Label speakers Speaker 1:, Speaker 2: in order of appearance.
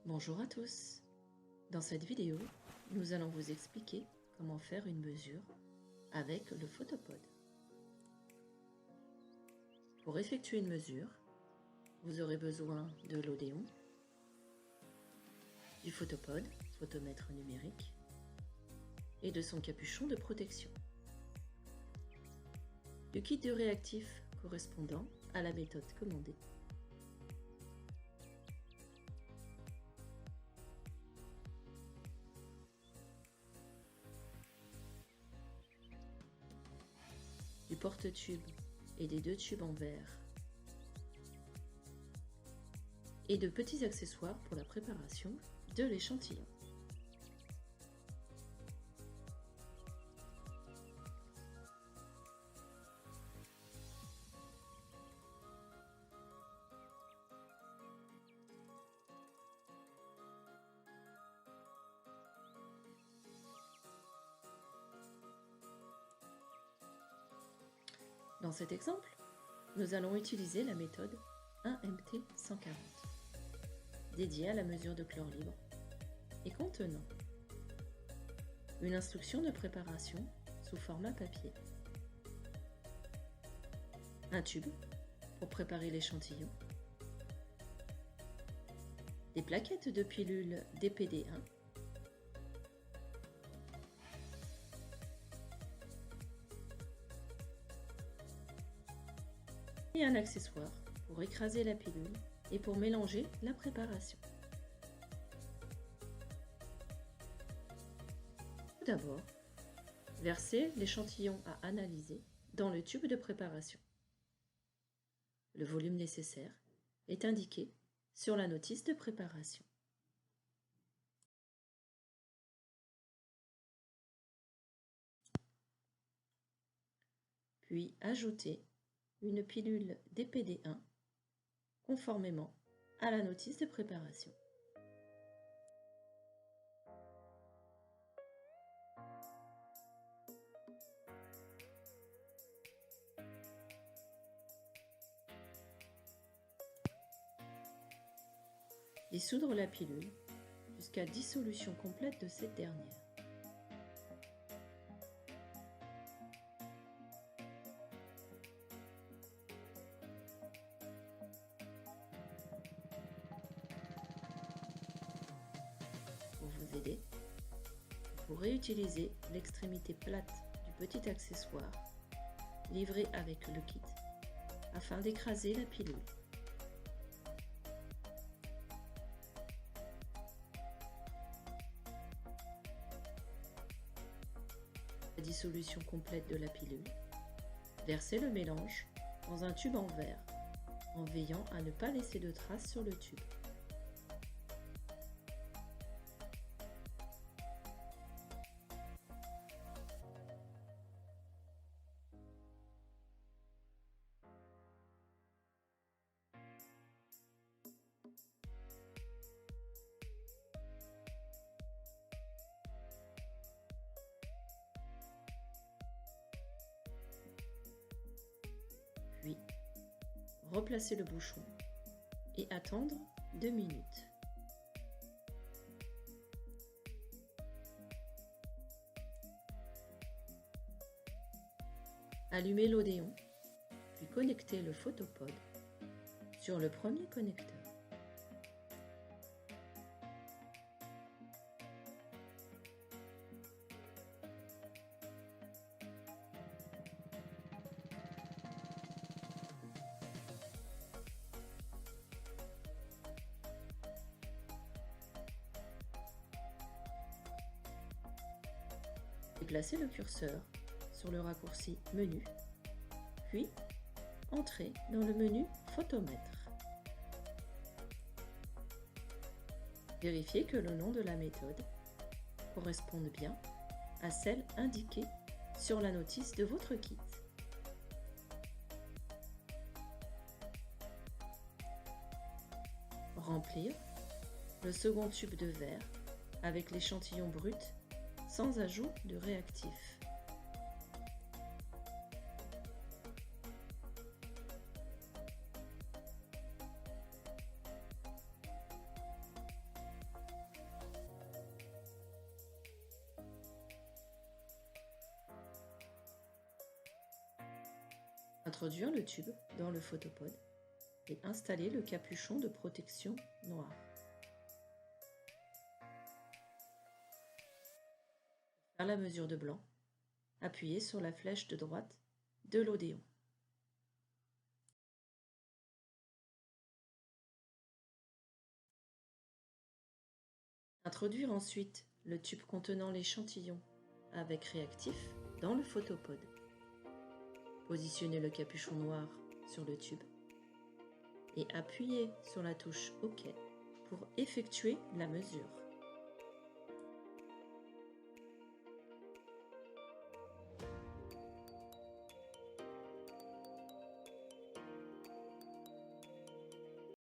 Speaker 1: Bonjour à tous. Dans cette vidéo, nous allons vous expliquer comment faire une mesure avec le photopod. Pour effectuer une mesure, vous aurez besoin de l'odéon, du photopod, photomètre numérique, et de son capuchon de protection. Du kit de réactif correspondant à la méthode commandée. Du porte-tube et des 2 tubes en verre. Et de petits accessoires pour la préparation de l'échantillon. Dans cet exemple, nous allons utiliser la méthode 1MT140, dédiée à la mesure de chlore libre et contenant une instruction de préparation sous format papier, un tube pour préparer l'échantillon, des plaquettes de pilules DPD1, et un accessoire pour écraser la pilule et pour mélanger la préparation. Tout d'abord, versez l'échantillon à analyser dans le tube de préparation. Le volume nécessaire est indiqué sur la notice de préparation. Puis ajoutez une pilule DPD1 conformément à la notice de préparation. Dissoudre la pilule jusqu'à dissolution complète de cette dernière. Pour vous aider, vous pourrez utiliser l'extrémité plate du petit accessoire livré avec le kit afin d'écraser la pilule. La dissolution complète de la pilule, versez le mélange dans un tube en verre en veillant à ne pas laisser de traces sur le tube. Puis, replacer le bouchon et attendre 2 minutes. Allumez l'odéon, puis connectez le photopod sur le premier connecteur. Déplacez le curseur sur le raccourci Menu, puis entrez dans le menu Photomètre. Vérifiez que le nom de la méthode corresponde bien à celle indiquée sur la notice de votre kit. Remplir le second tube de verre avec l'échantillon brut sans ajout de réactif. Introduire le tube dans le photopode et installer le capuchon de protection noir. Pour faire la mesure de blanc, appuyez sur la flèche de droite de l'Odéon. Introduire ensuite le tube contenant l'échantillon avec réactif dans le photopode. Positionnez le capuchon noir sur le tube et appuyez sur la touche OK pour effectuer la mesure.